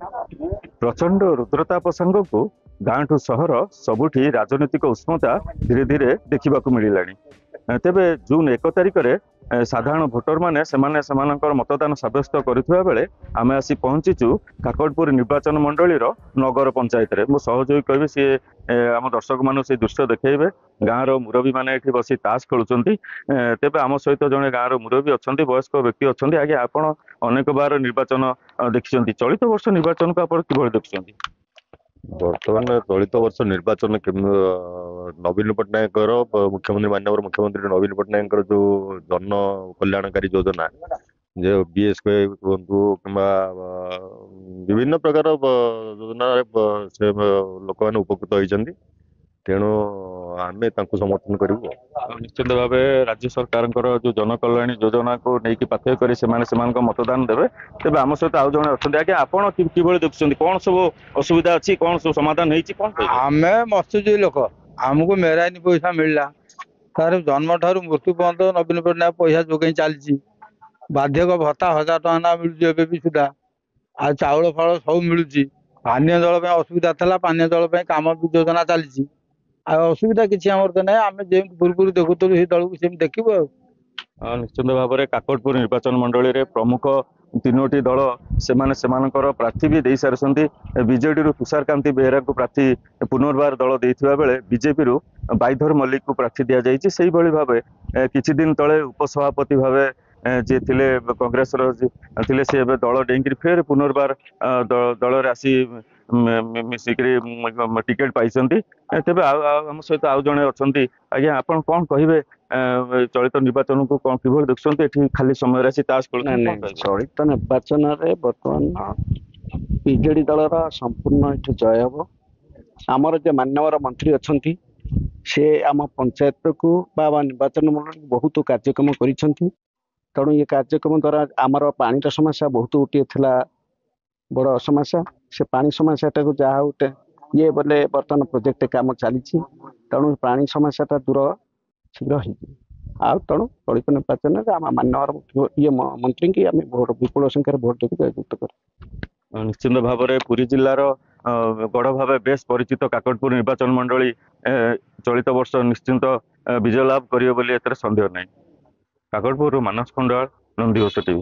प्रचंड रुद्रताप सांगक गाँ ठू सहर सबुठी राजनीतिक उष्मता धीरे धीरे देखा मिलला। तेबे जून 1 तारिख में साधारण भोटर माने मतदान सब्यस्त करुवा बेले आमे आसी पहुंचीचु काकटपुर निर्वाचन मंडली नगर पंचायत रे। मो सहयोगी कहबे सी आम दर्शक मानु से दृश्य देखेबे। गाँव रो मुरबी माने एठी बसी ताश खेलुचंती। तेबे आम सहित जने गाँव रो मुरबी अछंती, वयस्क व्यक्ति अछंती। आगे आपण अनेक बार निर्वाचन देखिसंती, चलित वर्ष निर्वाचन को आपण किभଳି देखिसंती? बर्तमान चलित वर्ष निर्वाचन नवीन पट्टनायक मुख्यमंत्री माननीय मुख्यमंत्री नवीन पट्टनायक जो जन कल्याणकारी योजना जो बीएसके कहतु कि विभिन्न प्रकार योजना से लोक मैंने उपकृत होती। तेणु आमे समर्थन करूँ। निश्चित भाव राज्य सरकार जो जन कल्याण योजना को लेकिन पाथ्य कर मतदान देवे। तेज आम सहित आउ जड़े अच्छा आज्ञा आपड़ कि देखुं कौन सब असुविधा अच्छी कौन सब समाधान आम मत्स्यजीवी लोक आमको मेरानी पैसा मिलला तार जन्म ठार मृत्यु पर्यंत नवीन पट्टनायक पैसा जोगे चली बाध्यक भत्ता 1000 टका मिलूँ भी सुधा आ चाउल फल सब मिलूँ। पानीय जल असुविधा था पानीय जल कम योजना चली असुविधा किसी आमर तो ना आम जमी पूर्व देखुलू से दल को देखू। निश्चित भाव में काकटपुर निर्वाचन मंडली रे प्रमुख तीनोटी दल से प्रार्थी भी दे सारी। बीजेडी रु तुषारकांति बेहेरा को प्रार्थी पुनर्बार दल देथिबा बेले बीजेपी रु बाईधर मल्लिक को प्रार्थी दि जाइए। से भाव किछि दिन तले उपसभापति भाव जे थिले कांग्रेस थे से दल डेंकी फेर पुनर्बार दल आसी मिसिक टिकेट पाई। तेज आम सहित आउ जड़े अच्छा आज्ञा आप कौन कहे चलित निर्वाचन को कौन कि देखुं खाली समय ताश चलित निर्वाचन बर्तमान बीजेडी दल संपूर्ण जय हम। आमर जो माननीय मंत्री अच्छा से आम पंचायत को निर्वाचन मंडल बहुत कार्यक्रम कर तेणु ये कार्यक्रम द्वारा आमर पानी समस्या बहुत गोटे थी बड़ समस्या। से पानी समस्या टाक जहाँ गोटे ये बोले बर्तमान प्रोजेक्ट काम चली तेणु पानी समस्या दूर शीघ्र हो तेणु चलित निर्वाचन आम माननीय ये मंत्री की आम भोट विपुल संख्यार भोट देकर जययुक्त कर। निश्चित भाव में पुरी जिलार गढ़ भाव बेस परिचित काकटपुर निर्वाचन मंडली चलित वर्ष निश्चिंत विजय लाभ करियो बोली एतरे संदेह नहीं। काकटपुर मानस खंडाल, नंदीघोष टीवी।